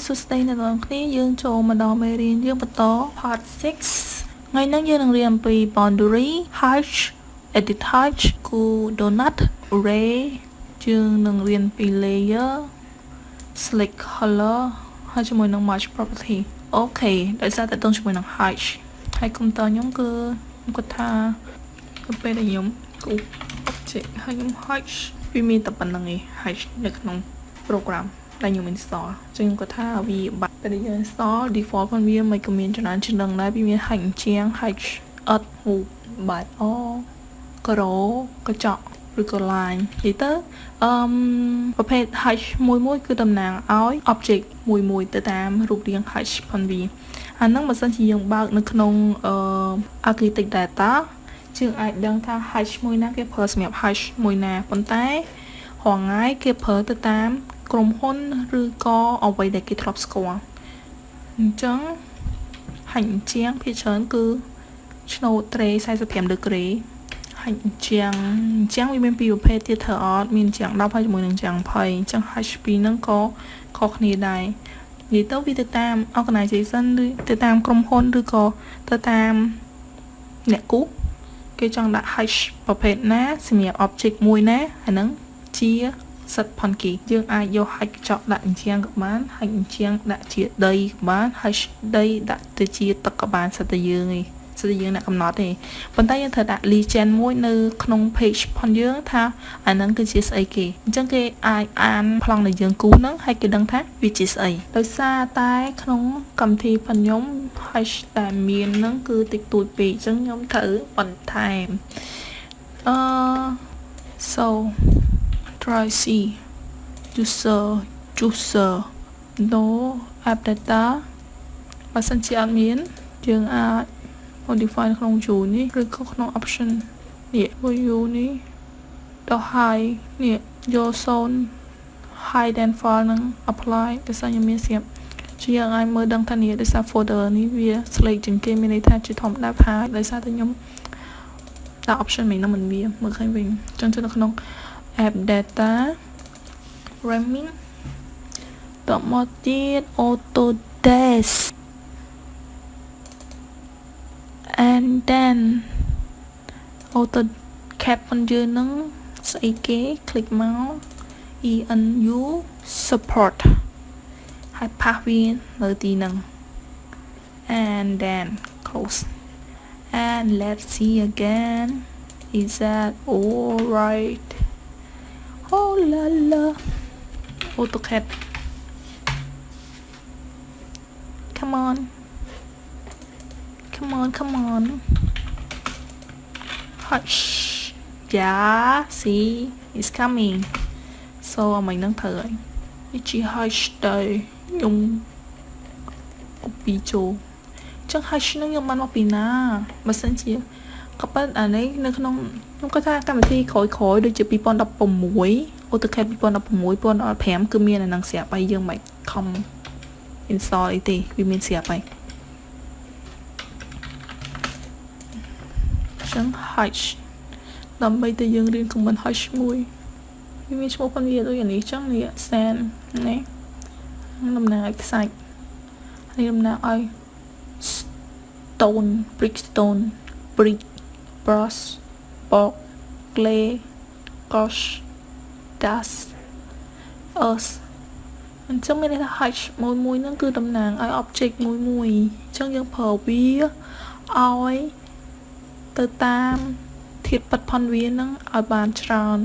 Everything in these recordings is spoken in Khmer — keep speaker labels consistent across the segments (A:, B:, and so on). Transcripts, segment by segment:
A: សួស្តីអ្នកនរគ្នាយើងចូលមកដល់មេរៀនយើងបន្ត part 6 ថ្ងៃនេះយើងនឹងរៀនអំពី boundary hash edit hash គូ donut array យើងនឹងរៀនពី layer select color ហើយជាមួយនឹង match property អូខេដោយសារតែតង់ជាមួយនឹង hash ហើយកុំព្យូទ័រខ្ញុំគឺខ្ញុំគិតថាពេលដែលខ្ញុំគូ object ហើយខ្ញុំ hash វាមានតែប៉ុណ្្នឹងឯង hash នៅក្នុង programដែលខ្ញុំ install ចឹងខ្ញុំគាត់ថាវាបាត់តែយើង install default ផងវាមិនក៏មានច្រើនជាងនឹងដែរវាមាន hash ជាង hash អត់ហូបបាយអក្រកញ្ចក់ឬក៏ line និយាយទៅប្រភេទ hash មួយគឺតំណាងឲ្យ object មួយទៅតាមរូបរាង hash ផងវាអាហ្នឹងបើសិនជាយើងបើកនៅក្នុងarchitect data យើងអាចដឹងថា hash មួយណាគេប្រើសម្រាប់ hash មួយណាប៉ុន្តែហងៃគេប្រើទៅតាមក្រុមហ៊ុនឬក៏អ្វីដែលគេធ្លាប់ស្គាល់អញ្ចឹងហាញ់ជាងភាគច្រើនគឺឆ្នូតត្រេ45ដឺក្រេហាញ់ជាងវាមានពីរប្រភេទទៀតធ្វើអត់មានជាង10ហើយជាមួយនឹងជាង20អញ្ចឹង hash ពីរហ្នឹងក៏ខុសគ្នាដែរនិយាយទៅវាទៅតាម organization ឬទៅតាមក្រុមហ៊ុនឬក៏ទៅតាមអ្នកគូគេចង់ដាក់ hash ប្រភេទណាសម្រាប់ object មួយណាអាហ្នឹងជាសិតផនគីយើងអាចយក hash កញ្ចក់ដាក់អញ្ចឹងក៏បាន hash អញ្ចឹងដាក់ជាដីក៏បាន hash ដីដាក់ទៅជាទឹកក៏បានសិតតែយើងឯងសិតតែយើងអ្នកកំណត់ទេប៉ុន្តែយើងត្រូវដាក់ legend មួយនៅក្នុង page ផងយើងថាអាហ្នឹងគឺជាស្អីគេអញ្ចឹងគេអាចអានប្លង់ដែលយើងគូហ្នឹងហើយគេដឹងថាវាជាស្អីដោយសារតែក្នុងកម្មវិធីផងខ្ញុំ hash ដែលមានហ្នឹងគឺតិចតួចពេកអញ្ចឹងខ្ញុំត្រូវបន្ថែមso try see user no app data បើសិនជាអត់មានយើងអាច modify ក្នុង view នេះឬក៏ក្នុង option នេះ view នេះដល់ hide នេះយក zone hide and file នឹង apply ដោយសារខ្ញុំមានស្រាប់ជាយើងអាចមើលដឹងថានេះដោយសារ folder នេះវា select ជាងគេមានន័យថាជាធម្មតាផាដោយសារតែខ្ញុំដាក់ option មិននឹងមិនវាមើលឃើញវិញអញ្ចឹងនៅក្នុង app data ramming តមកទៀត autodesk and then AutoCAD ផងយើងនឹងស្អីគេ click មក ENU support ហើយផាសវានៅទីហ្នឹង and then close and let's see again is that all right oh la la AutoCAD come on hush yeah see it's coming so មិននឹងធ្វើហើយវាជា hush ទៅខ្ញុំ copy ចូលចឹង hush នឹងខ្ញុំបានមកពីណាបើសិនជាក៏ប៉ុន្តែអានេះនៅក្នុងខ្ញុំគាត់ថាកម្មវិធីក្រោយៗដូចជា2016 AutoCAD 2016 2015គឺមានអានឹងស្រាប់ហើយយើងមិនខំ install អីទេវាមានស្រាប់ហើយចឹង hash ដើម្បីតែយើងរៀន command hash មួយវាមានឈ្មោះផងវាដូចនេះចឹងនេះ sand នេះតំណាងឲ្យខ្សាច់ហើយតំណាងឲ្យ stone brick brush block clay gauche dust earth អញ្ចឹងមានន័យថា hash មួយហ្នឹងគឺតំណាងឲ្យ object មួយអញ្ចឹងយើងប្រើវាឲ្យទៅតាមធាតុពិតផនវាហ្នឹងឲ្យបានច្រើន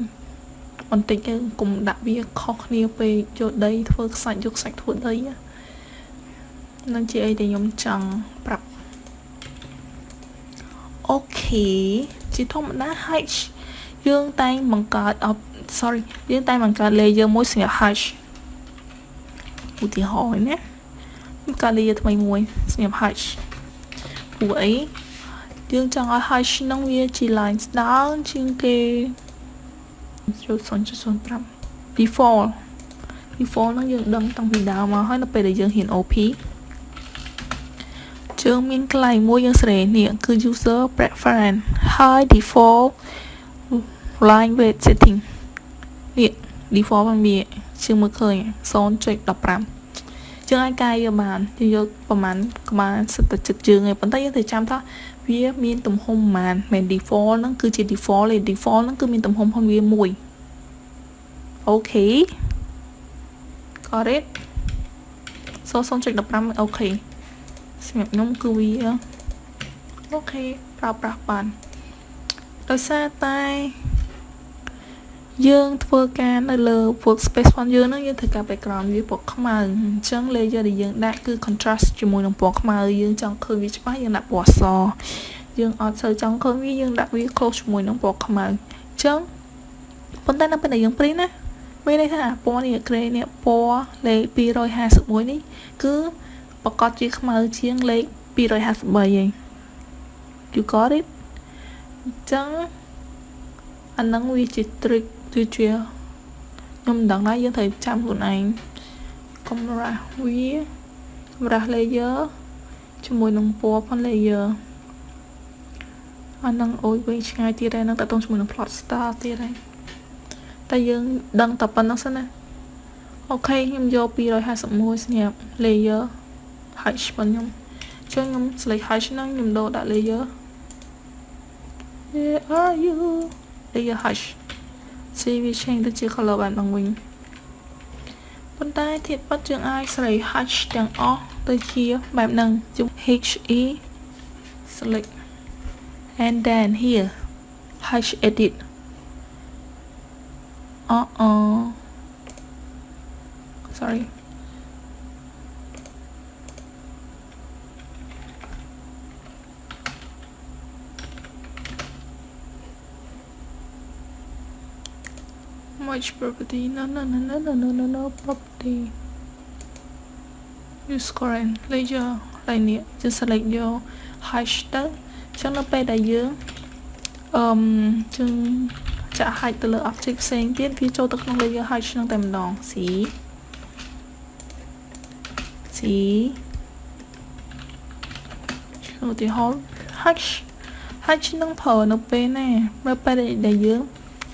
A: បន្តិចទៅកុំដាក់វាខុសគ្នាពេកយកដីធ្វើខ្សាច់យកខ្សាច់ធ្វើដីនឹងជាអីដែលខ្ញុំចង់ប្រាប់អូខេជាធម្មតា hash យើងតែងបង្កើតយើងតែងបង្កើត layer មួយសម្រាប់ hash ឧទាហរណ៍ណាខ្ញុំបង្កើត layer ថ្មីមួយសម្រាប់ hash ព្រោះអីយើងចង់ឲ្យ hash ហ្នឹងវាជា line ស្ដើងជាងគេ0.05 default ហ្នឹងយើងដឹងតាំងពីដើមមកហើយនៅពេលដែលយើងហ៊ាន OP យើងមានកន្លែងមួយយើងស្រេនេះគឺ user preference ហើយ default line weight setting នេះ default វាជាងមើលឃើញ 0.15 យើងអាចកែយកបានយើងយកប្រហែលក្បាលសិតតែចិត្តយើងឯងប៉ុន្តែយើងត្រូវចាំថាវាមានទំហំប្រហែលមិន default ហ្នឹងគឺជា default ទេ default ហ្នឹងគឺមានទំហំផងវាមួយអូខេ got it 0.15អូខេសម្រាប់ខ្ញុំគឺវាអូខេប្រើប្រាស់បានដោយសារតែយើងធ្វើការនៅលើ workspace ផងយើងហ្នឹងយើងត្រូវការ background វាពណ៌ខ្មៅអញ្ចឹង layer ដែលយើងដាក់គឺ contrast ជាមួយនឹងពណ៌ខ្មៅយើងចង់ឃើញវាច្បាស់យើងដាក់ពណ៌សយើងអត់សូវចង់ឃើញវាយើងដាក់វា close ជាមួយនឹងពណ៌ខ្មៅអញ្ចឹងប៉ុន្តែនៅពេលដែលយើង print ណាមានន័យថាអាពណ៌នេះ gray នេះពណ៌លេខ251នេះគឺប្រកាសជាខ្មៅជាងលេខ253ឯង you got it អញ្ចឹងអាហ្នឹងវាជា trick គឺជាខ្ញុំមិនដឹងដែរយើងត្រូវចាំខ្លួនឯងកម្រាស់វាកម្រាស់ layer ជាមួយនឹងពណ៌ផង layer អាហ្នឹងអូយវិញឆ្ងាយទៀតហើយហ្នឹងតើតោះជាមួយនឹង plot style ទៀតហើយតែយើងដឹងតែប៉ុណ្្នឹងសិនណាអូខេខ្ញុំយក251សម្រាប់ layer height របស់ខ្ញុំចុះខ្ញុំ select height ហ្នឹងខ្ញុំដូរដាក់ layer where are you layer height see វា change ទៅជា color បែបហ្នឹងវិញប៉ុន្តែធៀបពិតយើងអាច select height ទាំងអស់ទៅជាបែបហ្នឹងជុំ he select and then here height edit sorry Merge property no property use current layer ឡើយនេះយើង select យក hash ទៅចឹងនៅពេលដែលយើងយើងចាក់ hash ទៅលើ object ផ្សេងទៀតវាចូលទៅក្នុង layer hash ហ្នឹងតែម្ដង see ឧទាហរណ៍ hash ហ្នឹងប្រើនៅពេលណានៅពេលដែលយើង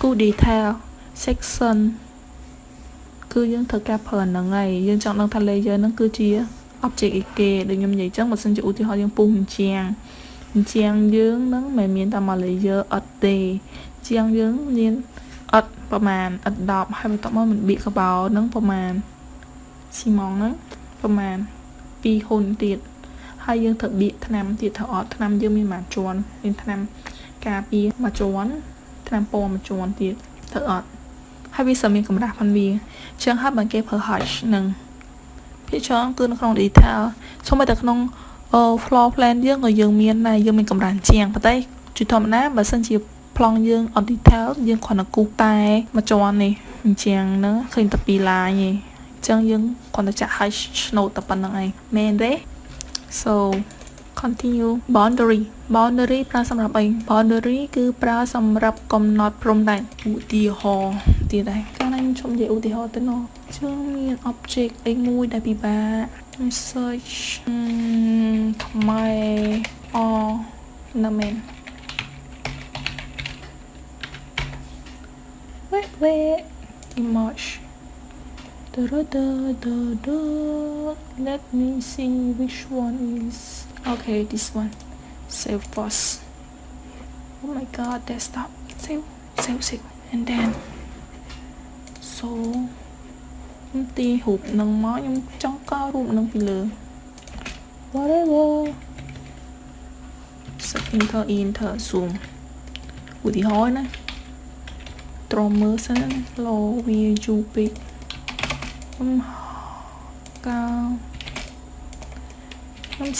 A: គូ detail section គឺយើងត្រូវការប្រើហ្នឹងហើយយើងចង់ដឹងថា layer ហ្នឹងគឺជា object អីគេដូចខ្ញុំនិយាយចឹងបើសិនជាឧទាហរណ៍យើងពុះអញ្ចាំងយើងហ្នឹងមិនមានតែមក layer អត់ទេជាងយើងមានអត់ប្រមាណអត់10ហើយបន្ទាប់មកមិនបៀកកបោហ្នឹងប្រមាណស៊ីម៉ងហ្នឹងប្រមាណ2ហ៊ុនទៀតហើយយើងត្រូវបៀកថ្នាំទៀតត្រូវអត់ថ្នាំយើងមានមួយជាន់មានថ្នាំការពារមួយជាន់ថ្នាំពណ៌មួយជាន់ទៀតត្រូវអត់ហើយវាសមានកម្រាស់ផងវាចឹងហើយបើគេប្រើ hash នឹងភាគច្រើនគឺនៅក្នុង detail សូម្បីតែក្នុង floor plan យើងក៏យើងមានដែរយើងមានកម្រាស់ជាងប៉ុន្តែជាធម្មតាបើសិនជាប្លង់យើងអត់ detail យើងគ្រាន់តែគូសតែមួយជាន់នេះអញ្ចឹងហ្នឹងឃើញតែពីរ line ទេអញ្ចឹងយើងគ្រាន់តែចាក់ hash ឆ្នោតតែប៉ុណ្្នឹងឯងមែនទេ so continue boundary ប្រើសម្រាប់អី boundary គឺប្រើសម្រាប់កំណត់ព្រំដែនឧទាហរណ៍ទៀតដែរកាលណាខ្ញុំជុំនិយាយឧទាហរណ៍ទៅនោះជើងមាន object អីមួយដែលពិបាក search ខ្មែរណាមែន wait image let me see which one is okay this one save first oh my god desktop save and then so ខ្ញុំទីរូបនឹងមកខ្ញុំចង់កោរូបនឹងពីលើ whatever set enter zoom ឧទាហរណ៍ណាត្រមមើលសិនលោវាយូរពេកខ្ញុំ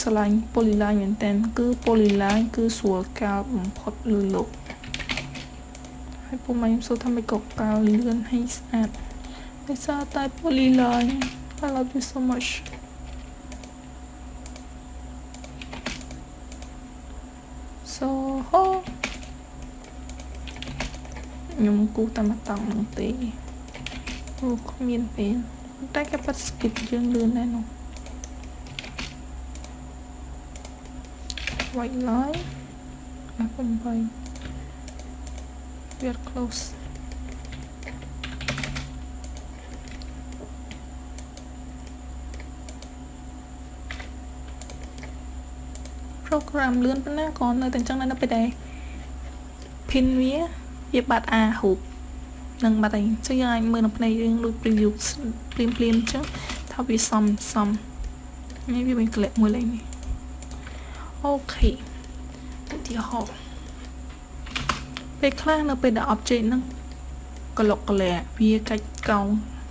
A: ឆ្លាញ់ polyline មែនតើគឺ polyline គឺស្រួលកោបំផុតលើលោកហើយពុំខ្ញុំសូមថាមិនក៏កោលឿនហើយស្អាតដោយសារតែ polyline I love you so much so ខ្ញុំគូសតែមកតង់ហ្នឹងទេអូគ្មានពេលតែគេប៉ាត់ speed យើងលឿនដែរនោះ white line 8 very close program លឿនប៉ុណ្ណាក៏នៅតែចឹងនៅពេលដែរ pin វាបាត់ហូបនឹងបាត់អីចឹងយើងអាចមើលនៅផ្នែកយើងដូច preview ព្រាមចឹងថាវាសមនេះវាមានក្លែកមួយលេខនេះអូខេឧទាហរណ៍ពេលខ្លះនៅពេលដែល object ហ្នឹងកលុកកលែវាកាច់កោង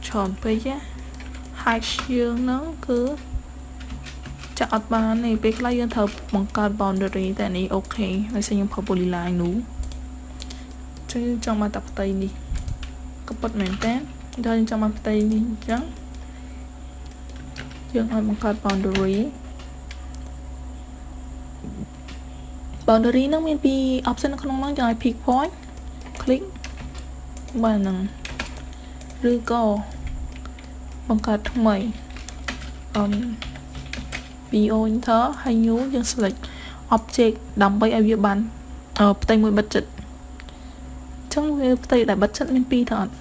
A: ច្រើនពេកhash យើងហ្នឹងគឺចាក់អត់បានទេពេលខ្លះយើងត្រូវបង្កើត boundary តែនេះអូខេហើយខ្ញុំប្រើ polyline នោះចឹងយើងចង់មកតាផ្ទៃនេះក៏ប៉ុតមែនតើដល់យើងចង់មកផ្ទៃនេះអញ្ចឹងយើងឲ្យបង្កើត boundary ហ្នឹងមានពីរ option នៅក្នុងហ្នឹងយើងឲ្យ pick point click បានហ្នឹងឬក៏បង្កើតថ្មីbio enter ហើយ new យើង select object ដើម្បីឲ្យវាបានផ្ទៃមួយបិទចិត្តអញ្ចឹងវាផ្ទៃដែលបិទចិត្តមានពីរទៅអត់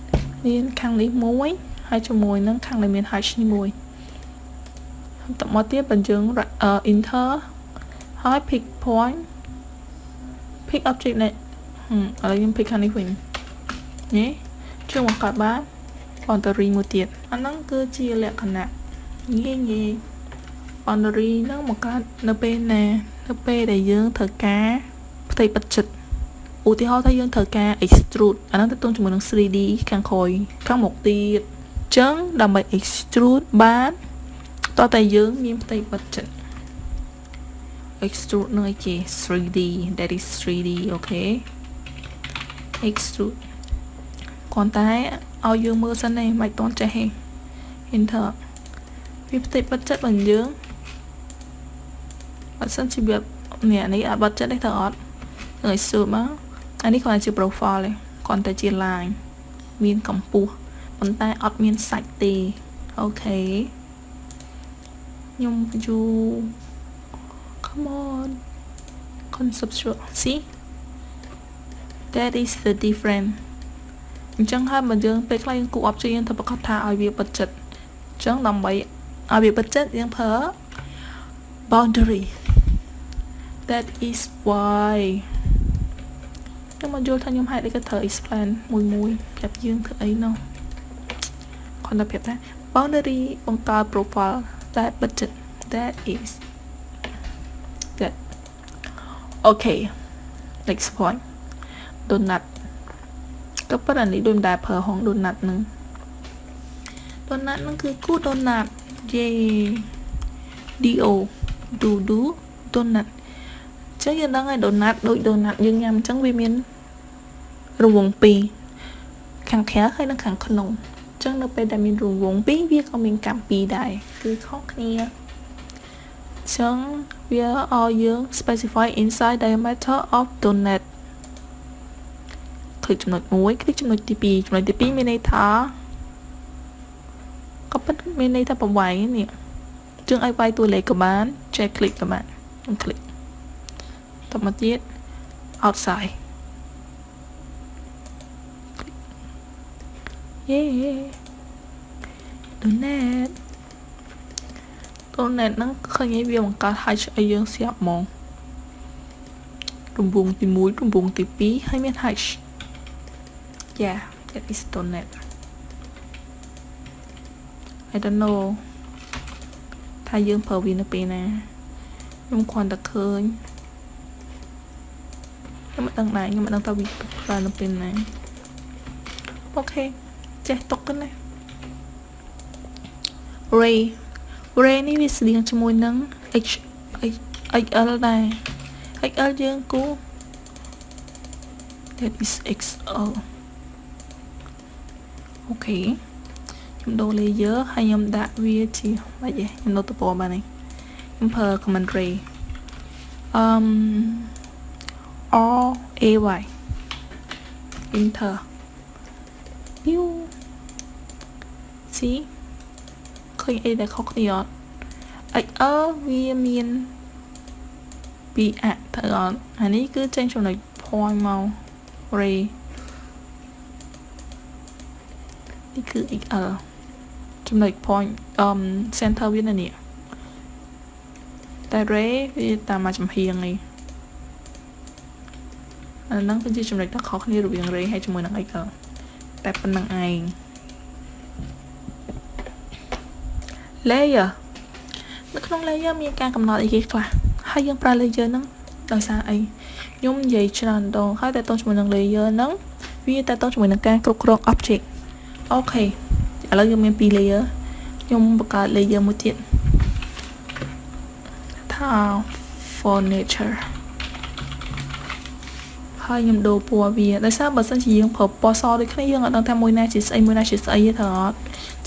A: មានខាងនេះមួយហើយជាមួយនឹងខាងដែលមាន hash នេះមួយតមកទៀតបញ្យើង enter ហើយ pick point pick object នេះឥឡូវខ្ញុំ pick ខាងនេះវិញនេះជួយបង្កើតបាន boundary មួយទៀតអាហ្នឹងគឺជាលក្ខណៈងាយboundary ហ្នឹងបង្កើតនៅពេលណានៅពេលដែលយើងត្រូវការផ្ទៃបិទចិត្តឧទាហរណ៍ថាយើងត្រូវការ extrude អាហ្នឹងទៅទងជាមួយនឹង 3D ខាងក្រោយខាងមុខទៀតអញ្ចឹងដើម្បី extrude បានតោះតែយើងមានផ្ទៃបិទចិត្ត extrude នឹងឯគេ 3D that is 3D អូខេ extrude គ្រាន់តែឲ្យយើងមើលសិនទេមិនទាន់ចេះទេ enter វាផ្ទៃបិទចិត្តរបស់យើងបើសិនជាវានេះអត់បិទចិត្តទេទៅអត់យើងឲ្យស៊ូមកអានេះគ្រាន់តែជា profile ទេគ្រាន់តែជា line មានកម្ពស់ប៉ុន្តែអត់មានសាច់ទេអូខេខ្ញុំ come on conceptual see that is the difference អញ្ចឹងហើយបើយើងពេលខ្លះយើងគូ object យើងត្រូវប្រកាសថាឲ្យវាបិទចិត្តអញ្ចឹងដើម្បីឲ្យវាបិទចិត្តយើងប្រើ boundary that is why ខ្ញុំមកយល់ថាខ្ញុំហេតុអីក៏ត្រូវ explain មួយប្រាប់យើងធ្វើអីនោះគាត់ទៅប្រាប់ថា boundary បង្កើត profile តែបិទចិត្ត that is that okay next point donut ក៏ប៉ុន្តែនេះដូចមិនដែលប្រើហង donut ហ្នឹង donut ហ្នឹងគឺគូ donut យេ do donut ចឹងយើងដឹងហើយ donut ដូច donut យើងញ៉ាំអញ្ចឹងវាមានរង្វង់ពីរខាងក្រៅហើយនិងខាងក្នុងអញ្ចឹងនៅពេលដែលមានរង្វង់ពីរវាក៏មានកម្មពីរដែរគឺខុសគ្នាអញ្ចឹងវាឲ្យយើង specify inside diameter of donut คลิกចំណុច1คลิกចំណុចទី2ចំណុចទី2មានន័យថាក៏ប៉ុន្តែមានន័យថាប្រវាយនេះយើងឲ្យវាយតួលេខក៏បានចេះคลิกក៏បានខ្ញុំคลิกតមកទៀត outside យេ donut ហ្នឹងឃើញឲ្យវាបង្កើត hash ឲ្យយើងស្រាប់ហ្មងរង្វង់ទី1រង្វង់ទី2ហើយមាន hash yeah that is donut I don't know ថាយើងប្រើវានៅពេលណាខ្ញុំគ្រាន់តែឃើញខ្ញុំមិនដឹងដែរខ្ញុំមិនដឹងថាវាប្រើនៅពេលណាអូខេចេះទុកទៅណា ray នេះវាស្តៀងជាមួយនឹង XL ដែរ XL យើងគូ that is XL អូខេខ្ញុំដូរ layer ហើយខ្ញុំដាក់វាជាម៉េចខ្ញុំដូរទៅពណ៌បានទេខ្ញុំប្រើ command ray RAY enter view see ឃើញអីដែលខុសគ្នាអត់ XL វាមានពីអៈទៅអត់អានេះគឺចេញចំណុច point មក ray នេះគឺ XL ចំណុច point center វានៅនេះ តែ ray វាតាមមួយចំហៀងឯងអាហ្នឹងគឺជាចំណុចដ៏ខុសគ្នារវាង ray ហើយជាមួយនឹង x តែប៉ុណ្្នឹងឯង layer នៅក្នុង layer មានការកំណត់អីគេខ្លះហើយយើងប្រើ layer ហ្នឹងដោយសារអីខ្ញុំនិយាយច្រើនដងហើយតើតោះជាមួយនឹង layer ហ្នឹងវាតើតោះជាមួយនឹងការគ្រប់គ្រង object អូខេឥឡូវយើងមាន2 layer ខ្ញុំបង្កើត layer មួយទៀតថា furniture ហើយខ្ញុំដូរពណ៌វាដោយសារបើសិនជាយើងប្រើពណ៌សដូចគ្នាយើងអត់ដឹងថាមួយណាជាស្អីមួយណាជាស្អីទេត្រូវអត់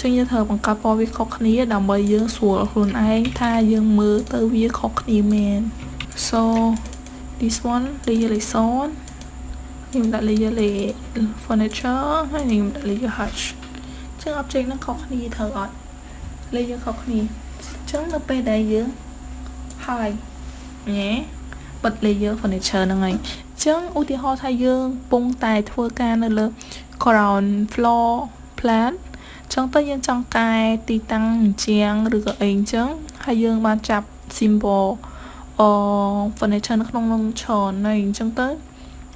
A: ចឹងយើងត្រូវបង្កើតពណ៌វាខុសគ្នាដើម្បីយើងស្រួលខ្លួនឯងថាយើងមើលទៅវាខុសគ្នាមែន so this one layer លេខ0ខ្ញុំដាក់ layer លេខ furniture ហើយខ្ញុំដាក់ layer hatch ចឹង object ហ្នឹងខុសគ្នាត្រូវអត់ layer ខុសគ្នាចឹងនៅពេលដែលយើងហើយញ៉េបិទ layer furniture ហ្នឹងហើយចឹងឧទាហរណ៍ថាយើងកំពុងតែធ្វើការនៅលើ ground floor plan ចឹងទៅយើងចង់កែទីតាំងជាងឬក៏អីចឹងហើយយើងបានចាប់ symbol furniture នៅក្នុងនឹងច្រើនហើយអញ្ចឹងទៅ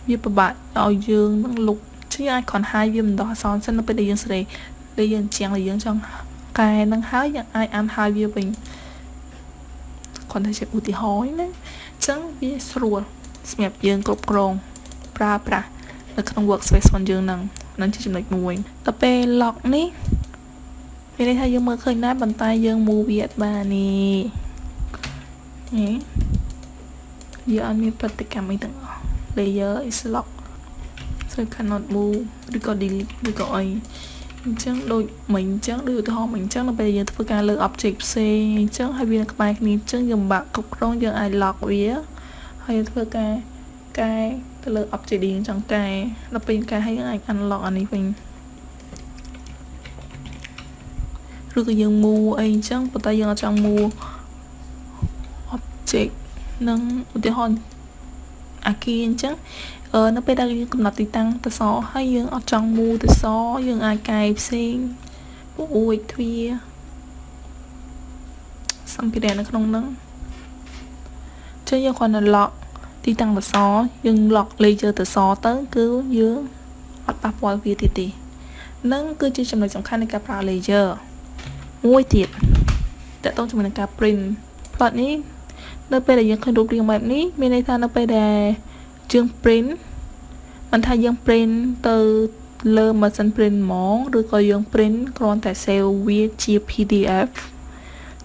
A: វាពិបាកឲ្យយើងនឹងលុបជាអាចគ្រាន់ហើយវាមិនដោះអសនសិននៅពេលដែលយើងស្រេដែលយើងជាងដែលយើងចង់កែនឹងហើយយើងអាចអានហើយវាវិញគ្រាន់តែជាឧទាហរណ៍ណាអញ្ចឹងវាស្រួលសម្រាប់យើងគ្រប់គ្រងប្រើប្រាស់នៅក្នុង workspace របស់យើងនឹងជាចំណុចមួយដល់ពេល lock នេះមានន័យថាយើងមើលឃើញណាប៉ុន្តែយើង move វាអត់បាននេះយើងអត់មានប្រតិកម្មអីទាំងអស់ layer is lock so you cannot move ឬក៏ delete ឬក៏អីអញ្ចឹងដូចមិញអញ្ចឹងដូចឧទាហរណ៍មិញអញ្ចឹងនៅពេលយើងធ្វើការលើ object ផ្សេងអញ្ចឹងហើយវានៅក្បែរគ្នាអញ្ចឹងយើងពិបាកគ្រប់គ្រងយើងអាច lock វាហើយយើងធ្វើការកែទៅលើ object ដែលយើងចង់កែដល់ពេលកែហើយយើងអាច unlock អានេះវិញឬក៏យើង move អីអញ្ចឹងប៉ុន្តែយើងអត់ចង់ move object នឹងឧទាហរណ៍អាគារអញ្ចឹងនៅពេលដែលយើងកំណត់ទីតាំងទៅសហើយយើងអត់ចង់ move ទៅសយើងអាចកែផ្សេងពួកអួយទ្វាសម្ភារៈនៅក្នុងហ្នឹងចឹងយើងគ្រាន់តែ lock ទីតាំងទៅសយើង lock layer ទៅសទៅគឺយើងអត់ប៉ះពាល់វាទៀតទេនឹងគឺជាចំណុចសំខាន់នៃការប្រើ layer មួយទៀតតើតោះជាមួយនឹងការ print plot នេះនៅពេលដែលយើងឃើញរូបរាងបែបនេះមានន័យថានៅពេលដែលយើង print មិនថាយើង print ទៅលើ machine print ហ្មងឬក៏យើង print គ្រាន់តែ save វាជា PDF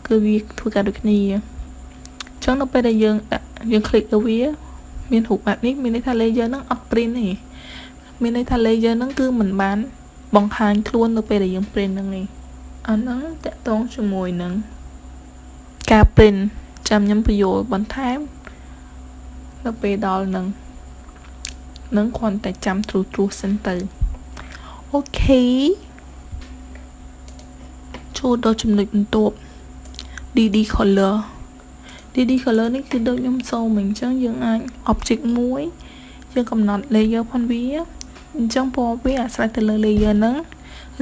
A: គឺវាធ្វើការដូចគ្នាអញ្ចឹងនៅពេលដែលយើង click ទៅវាមានរូបបែបនេះមានន័យថា layer ហ្នឹងអត់ print ទេមានន័យថា layer ហ្នឹងគឺមិនបានបង្ហាញខ្លួននៅពេលដែលយើង print ហ្នឹងទេអាហ្នឹងតកតងជាមួយនឹងការ print ចាំខ្ញុំបញ្យល់បន្ថែមនៅពេលដល់នឹងគ្រាន់តែចាំ true សិនទៅអូខេចូលដល់ចំណុចបន្ទាប់ DD color នេះគឺដូចខ្ញុំសូមអញ្ចឹងយើងអាច object មួយយើងកំណត់ layer ផងវាអញ្ចឹងពណ៌វាអាស្រ័យទៅលើ layer ហ្នឹង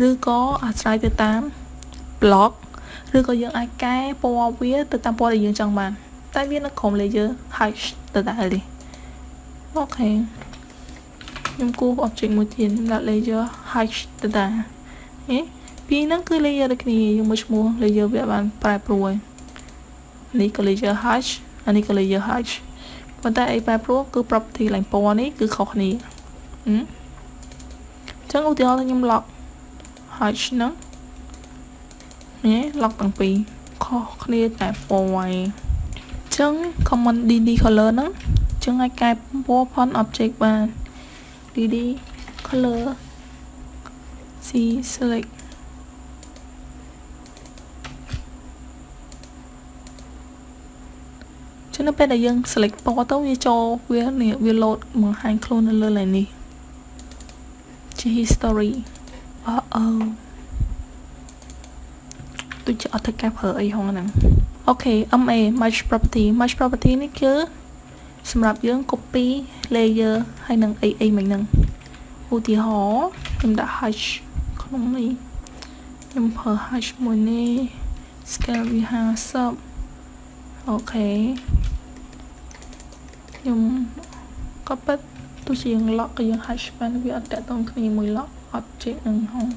A: ឬក៏អាស្រ័យទៅតាម block ឬក៏យើងអាចកែពណ៌វាទៅតាមពណ៌ដែលយើងចង់បានតែវានៅក្រោម layer hatch ទៅដែរទេអូខេខ្ញុំគូស object មួយទៀតខ្ញុំដាក់ layer hatch ទៅដែរពីរហ្នឹងគឺ layer ដូចគ្នាយើងមើលឈ្មោះ layer វាបានប្រែប្រួលនេះក៏ layer hatch អានេះក៏ layer hatch ប៉ុន្តែអីប្រែប្រួលគឺ property ឡើងពណ៌នេះគឺខុសគ្នាអញ្ចឹងឧទាហរណ៍ថាខ្ញុំ lock hatch ហ្នឹងlock ទាំងពីរខុសគ្នាតែពណ៌ឯងអញ្ចឹង command dd color ហ្នឹងអញ្ចឹងអាចកែពណ៌ផង object បាន dd color c select ចឹងនៅពេលដែលយើង select ពណ៌ទៅវាចូលវា load បង្ហាញខ្លួននៅលើ line នេះជា history ដូចជាអត់ធ្វើការប្រើអីហងហ្នឹងអូខេ MA merge property នេះគឺសម្រាប់យើង copy layer ហើយនឹងអីមិញហ្នឹងឧទាហរណ៍ខ្ញុំដាក់ hash ក្នុងនេះខ្ញុំប្រើ hash មួយនេះ scale វា50 okay ខ្ញុំក៏ប៉ិតទោះជាយើង lock ក៏យើង hash បានវាអត់តាក់ទងគ្នាមួយ lock object នឹងហង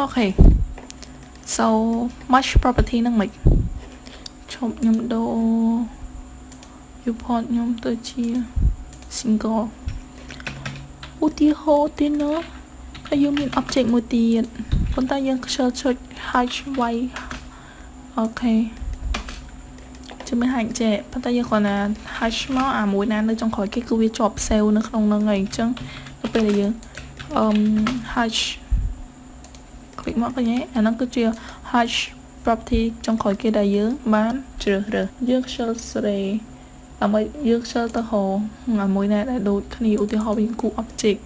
A: Okay so match property នឹងមិនឈប់ខ្ញុំដូរ viewport ខ្ញុំទៅជា single ឧទាហរណ៍ទៀតណាហើយយើងមាន object មួយទៀតប៉ុន្តែយើងខ្ជិលចុច hash y okay ជំនឿ hash ចេះប៉ុន្តែយើងគ្រាន់តែ hash មកអាមួយណានៅចុងក្រោយគេគឺវាជាប់ save នៅក្នុងហ្នឹងហើយអញ្ចឹងទៅពេលដែលយើង hash click មកឃើញទេអាហ្នឹងគឺជា hash property ចុងក្រោយគេដែលយើងបានជ្រើសរើសយើងខ្ជិលស្រេដើម្បីយើងខ្ជិលទៅហៅអាមួយណាដែលដូចគ្នាឧទាហរណ៍វិញគូ object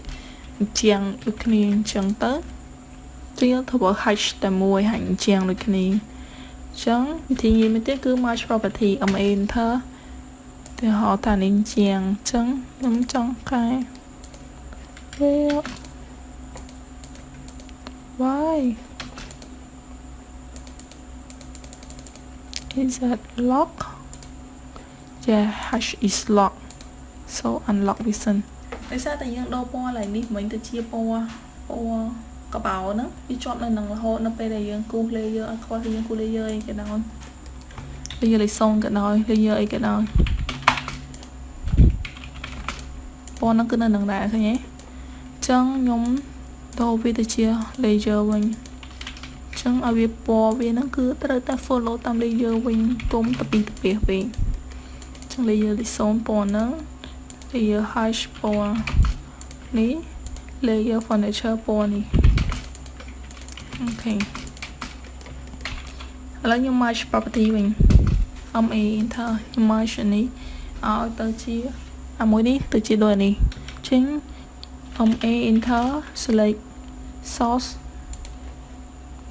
A: ជាងដូចគ្នាអញ្ចឹងទៅយើងធ្វើ hash តែមួយហើយអញ្ចឹងដូចគ្នាអញ្ចឹងវិធីមួយទៀតគឺ match property enter ទៅហៅថានេះជាងអញ្ចឹងខ្ញុំចង់កែវា why is that lock yeah hash is lock so unlock vision ដោយសារតែយើងដូរពណ៌ឡើងនេះមិញទៅជាពណ៌កបោហ្នឹងវាជាប់នៅនឹងរហូតនៅពេលដែលយើងគូស layer អត់ខ្វះយើងគូស layer អីក៏ដោយ layer លេខ0ក៏ដោយ layer អីក៏ដោយពណ៌ហ្នឹងគឺនៅនឹងដែរឃើញទេអញ្ចឹងខ្ញុំដូរវាទៅជា layer វិញអញ្ចឹងឲ្យវាពណ៌វាហ្នឹងគឺត្រូវតែ follow តាម layer វិញទុំទៅពីទៅពេះពេកអញ្ចឹង layer លេខ0ពណ៌ហ្នឹង layer hash ពណ៌នេះ layer furniture ពណ៌នេះអូខេឥឡូវខ្ញុំ match property វិញ enter ខ្ញុំ match នេះឲ្យទៅជាអាមួយនេះទៅជាដូចនេះអញ្ចឹងenter select source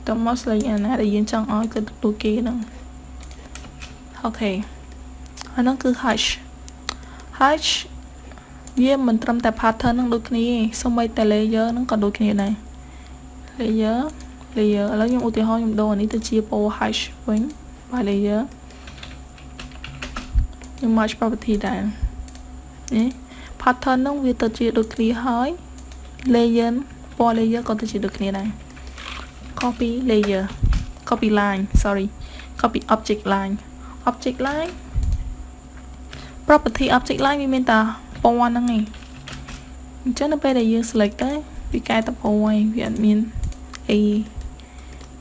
A: តមក select អាណាដែលយើងចង់ឲ្យទៅទទួលគេហ្នឹងអូខេអាហ្នឹងគឺ hash វាមិនត្រឹមតែ pattern ហ្នឹងដូចគ្នាទេសូម្បីតែ layer ហ្នឹងក៏ដូចគ្នាដែរ layer ឥឡូវខ្ញុំឧទាហរណ៍ខ្ញុំដូរអានេះទៅជាពណ៌ hash វិញ by layer ខ្ញុំ match property ដែរនេះ pattern ហ្នឹងវាទៅជាដូចគ្នាហើយ layer ពណ៌ layer ក៏ទៅជាដូចគ្នាដែរ copy layer copy line copy object line property object line វាមានតែពណ៌ហ្នឹងឯងអញ្ចឹងនៅពេលដែលយើង select ទៅវាកែតែពណ៌ឯងវាអត់មានអី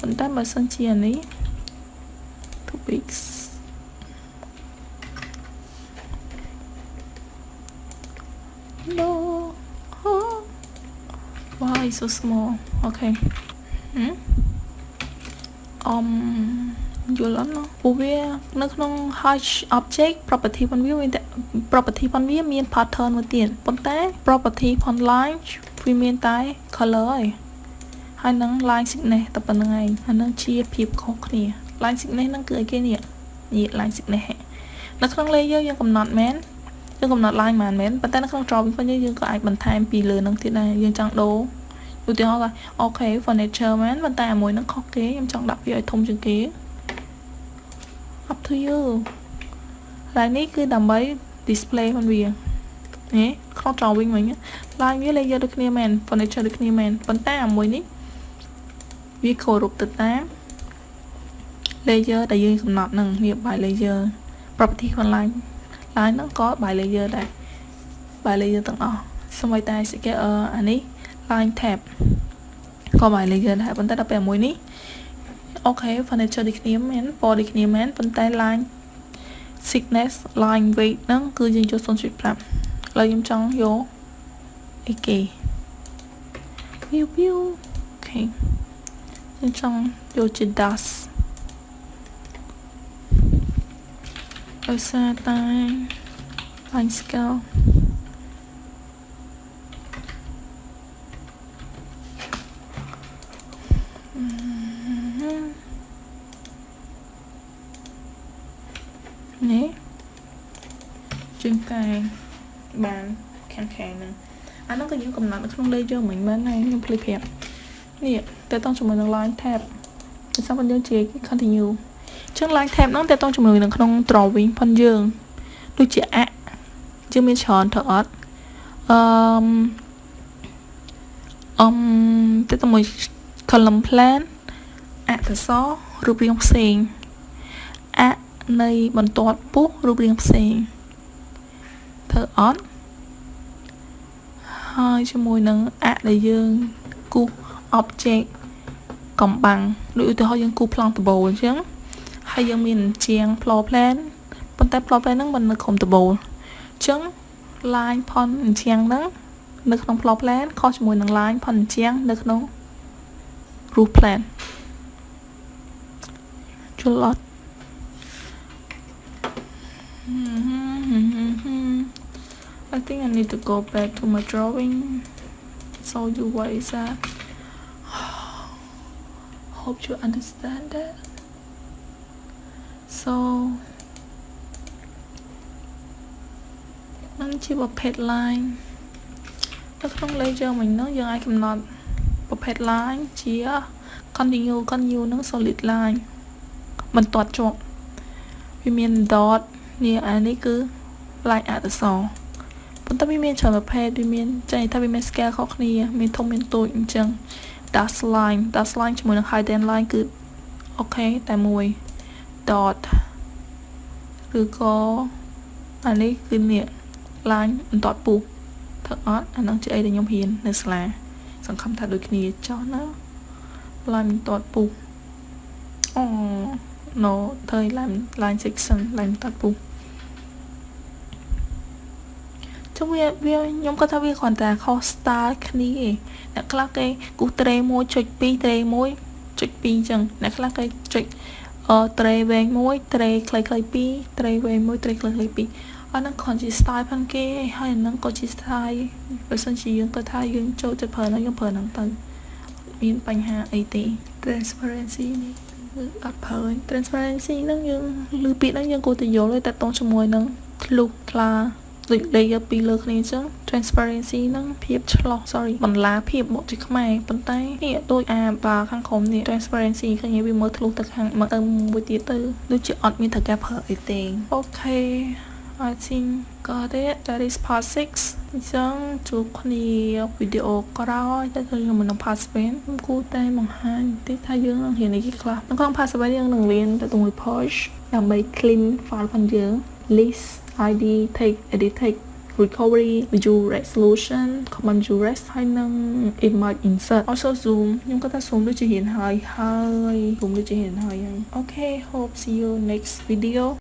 A: ប៉ុន្តែបើសិនជាអានេះ topics no why so small okay យល់អត់ណាព្រោះវានៅក្នុង hash object property ផងវាមានតែ property ផងវាមាន pattern មួយទៀតប៉ុន្តែ property ផង line វាមានតែ color ឯងហើយនឹង line thickness តែប៉ុណ្្នឹងឯងអានឹងជាភាពខុសគ្នា line thickness ហ្នឹងគឺអីគេនេះ line thickness នៅក្នុង layer យើងកំណត់មែនយើងកំណត់ line មែនប៉ុន្តែនៅក្នុង drawing ផងយើងក៏អាចបន្ថែមពីលើហ្នឹងទៀតដែរយើងចង់ដូរឧទាហរណ៍ថាអូខេ furniture មែនប៉ុន្តែមួយហ្នឹងខុសគេខ្ញុំចង់ដាក់វាឲ្យធំជាងគេ up to you ហើយនេះគឺដើម្បី display ផងវានេះក្នុង drawing វិញ line វា layer ដូចគ្នាមែន furniture ដូចគ្នាមែនប៉ុន្តែអាមួយនេះវាគោរពទៅតាម layer ដែលយើងកំណត់ហ្នឹងវា by layer property ของ line ហ្នឹងក៏ by layer ដែរ by layer ទាំងអស់សូម្បីតែ អានេះ line tab ក៏ by layer ដែរប៉ុន្តែដល់ពេលមួយនេះអូខេ furniture ដូចគ្នាមែនពណ៌ដូចគ្នាមែនប៉ុន្តែ line thickness line weight ហ្នឹងគឺយើងយក 0.5 ឥឡូវខ្ញុំចង់យកអីគេ view អូខេខ្ញុំចង់យកជា dash ដោយសារតែ line scale នេះជាងកែ បានខាងហ្នឹងអានោះក៏យើងកំណត់នៅក្នុង layer មិញមែនហើយខ្ញុំភ្លេចប្រាប់នេះតើតោះជាមួយនឹង line tab បើសិនបើយើងជា continue ចឹង line tab ហ្នឹងតើតោះជាមួយនឹងក្នុង drawing ផងយើងដូចជាយើងមានច្រើនទៅអត់ទៅទៅមួយ column plan អក្សររូបរាងផ្សេងនៃបន្ទាត់ពុះរូបរាងផ្សេងធ្វើអត់ហើយជាមួយនឹងដែលយើងគូស object កំបាំងដូចឧទាហរណ៍យើងគូសប្លង់ដបូលអញ្ចឹងហើយយើងមានជាង floor plan ប៉ុន្តែ floor plan ហ្នឹងមិននៅក្នុងដបូលអញ្ចឹង line ផនអញ្ចឹងហ្នឹងនៅក្នុង floor plan ខុសជាមួយនឹង line ផនអញ្ចឹងនៅក្នុង roof plan ជលអត់I think I need to go back to my drawing show you what is that hope you understand that so នឹងជាប្រភេទ line នៅក្នុង layer មិញនោះយើងអាចកំណត់ប្រភេទ line ជា continue នឹង solid line បន្ទាត់ជាប់វាមាន dot នេះអានេះគឺ line អក្សរប៉ុន្តែវាមានច្រើនប្រភេទវាមានចែកថាវាមាន scale ខុសគ្នាមានធំមានតូចអញ្ចឹង dash line ជាមួយនឹង hidden line គឺអូខេតែមួយ dot ឬក៏អានេះគឺនេះ line បន្ទាត់ពុះធ្វើអត់អានឹងជាអីដែលខ្ញុំរៀននៅសាលាសង្ឃឹមថាដូចគ្នាចុះណា line បន្ទាត់ពុះno ធ្វើ line section line បន្ទាត់ពុះចុះវាខ្ញុំគាត់ថាវាគ្រាន់តែខុស style គ្នាឯងអ្នកខ្លះគេគូស tray 1.2 tray 1.2 អញ្ចឹងអ្នកខ្លះគេចុចtray វែង1 tray ខ្លីៗ2 tray វែង1 tray ខ្លីៗ2អាហ្នឹងគ្រាន់ជា style ផងគេហើយអាហ្នឹងក៏ជា style បើសិនជាយើងគាត់ថាយើងចូលចិត្តប្រើហ្នឹងយើងប្រើហ្នឹងទៅមានបញ្ហាអីទេ transparency នេះគឺអត់ប្រើ transparency ហ្នឹងយើងឮពាក្យហ្នឹងយើងគួរតែយល់តែតង់ជាមួយនឹងធ្លុះថ្លាដូច layer ពីរលើគ្នាអញ្ចឹង transparency ហ្នឹងភាពឆ្លោះ បន្លាភាពមកជាខ្មែរប៉ុន្តែនេះដូចបាខាងក្រោមនេះ transparency ឃើញវាមើលធ្លុះទៅខាងមកទៅមួយទៀតទៅដូចជាអត់មានត្រូវការប្រើអីទេអូខេI think got it that is part 6 អញ្ចឹងជួបគ្នាវីដេអូក្រោយតែខ្ញុំមិននឹង part 7ខ្ញុំគួរតែបង្ហាញតិចថាយើងនឹងរៀនអីខ្លះនៅក្នុង part 7យើងនឹងរៀនទៅជាមួយ purge ដើម្បី clean file ផងយើង list ID take edit take recovery view resolution command view rest ហើយនឹង image insert also zoom ខ្ញុំគាត់ថា zoom ដូចជារៀនហើយ zoom ដូចជារៀនហើយអូខេ hope see you next video